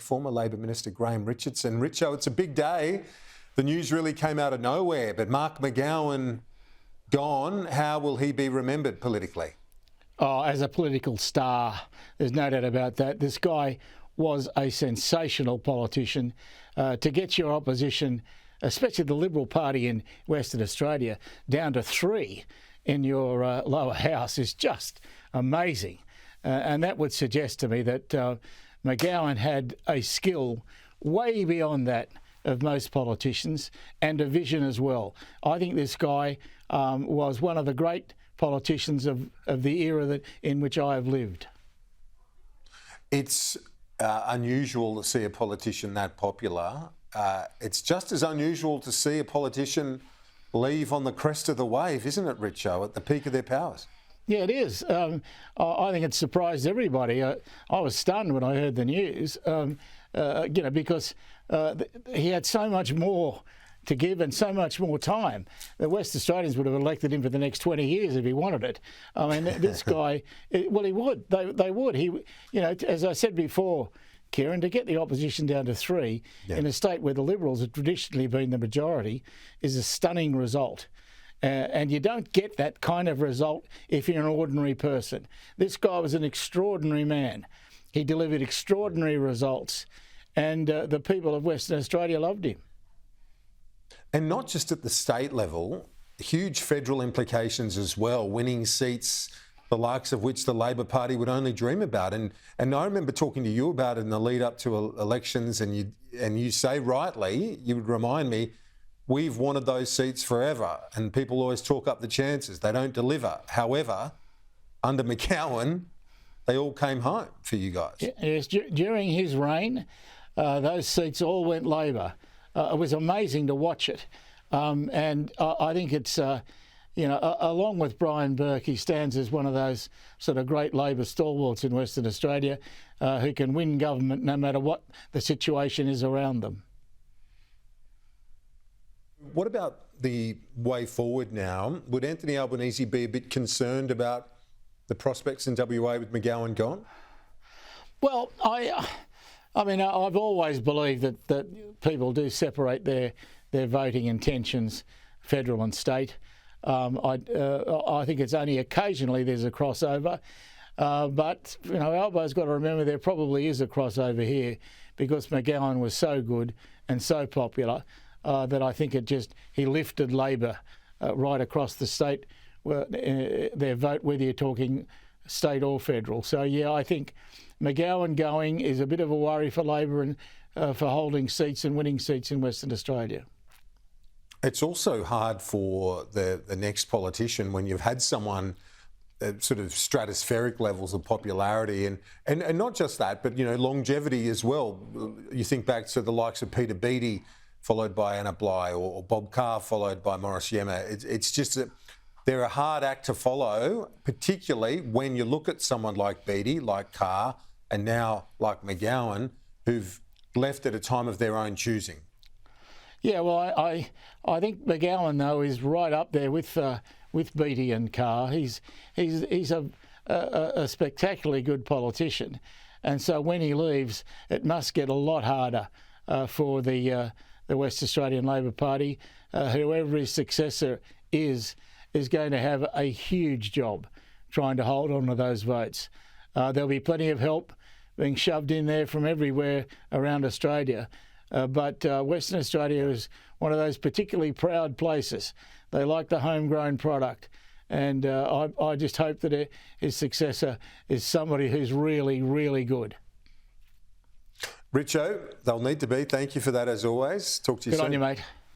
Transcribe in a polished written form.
Former Labor Minister Graham Richardson. Richo, it's a big day. The news really came out of nowhere, but Mark McGowan gone. How will he be remembered politically? Oh, as a political star, there's no doubt about that. This guy was a sensational politician. To get your opposition, especially the Liberal Party in Western Australia, down to 3 in your lower house is just amazing. And that would suggest to me that McGowan had a skill way beyond that of most politicians and a vision as well. I think this guy was one of the great politicians of the era in which I have lived. It's unusual to see a politician that popular. It's just as unusual to see a politician leave on the crest of the wave, isn't it, Richo, at the peak of their powers? Yeah, it is. I think it surprised everybody. I was stunned when I heard the news, because he had so much more to give and so much more time. The West Australians would have elected him for the next 20 years if he wanted it. I mean, this guy, well, he would. They would. He, as I said before, Kieran, to get the opposition down to 3 in a state where the Liberals have traditionally been the majority is a stunning result. And you don't get that kind of result if you're an ordinary person. This guy was an extraordinary man. He delivered extraordinary results, and the people of Western Australia loved him. And not just at the state level, huge federal implications as well, winning seats, the likes of which the Labor Party would only dream about. And I remember talking to you about it in the lead up to elections, and you say rightly, you would remind me, we've wanted those seats forever, and people always talk up the chances. They don't deliver. However, under McGowan, they all came home for you guys. Yes, during his reign, those seats all went Labor. It was amazing to watch it. And I think it's, along with Brian Burke, he stands as one of those sort of great Labor stalwarts in Western Australia who can win government no matter what the situation is around them. What about the way forward now? Would Anthony Albanese be a bit concerned about the prospects in WA with McGowan gone? Well, I've always believed that people do separate their voting intentions, federal and state. I think it's only occasionally there's a crossover. But, Albo's got to remember there probably is a crossover here because McGowan was so good and so popular. That I think he lifted Labor right across the state, their vote, whether you're talking state or federal. So, yeah, I think McGowan going is a bit of a worry for Labor and for holding seats and winning seats in Western Australia. It's also hard for the next politician when you've had someone sort of stratospheric levels of popularity and not just that, but, longevity as well. You think back to the likes of Peter Beattie, followed by Anna Bligh, or Bob Carr, followed by Morris Yema. It's just that they're a hard act to follow, particularly when you look at someone like Beattie, like Carr, and now like McGowan, who've left at a time of their own choosing. Yeah, well, I think McGowan, though, is right up there with Beattie and Carr. He's a spectacularly good politician, and so when he leaves, it must get a lot harder for the West Australian Labor Party. Whoever his successor is going to have a huge job trying to hold on to those votes. There'll be plenty of help being shoved in there from everywhere around Australia. But Western Australia is one of those particularly proud places. They like the homegrown product. And I just hope that his successor is somebody who's really, really good. Richo, they'll need to be. Thank you for that as always. Talk to you soon. Good on you, mate.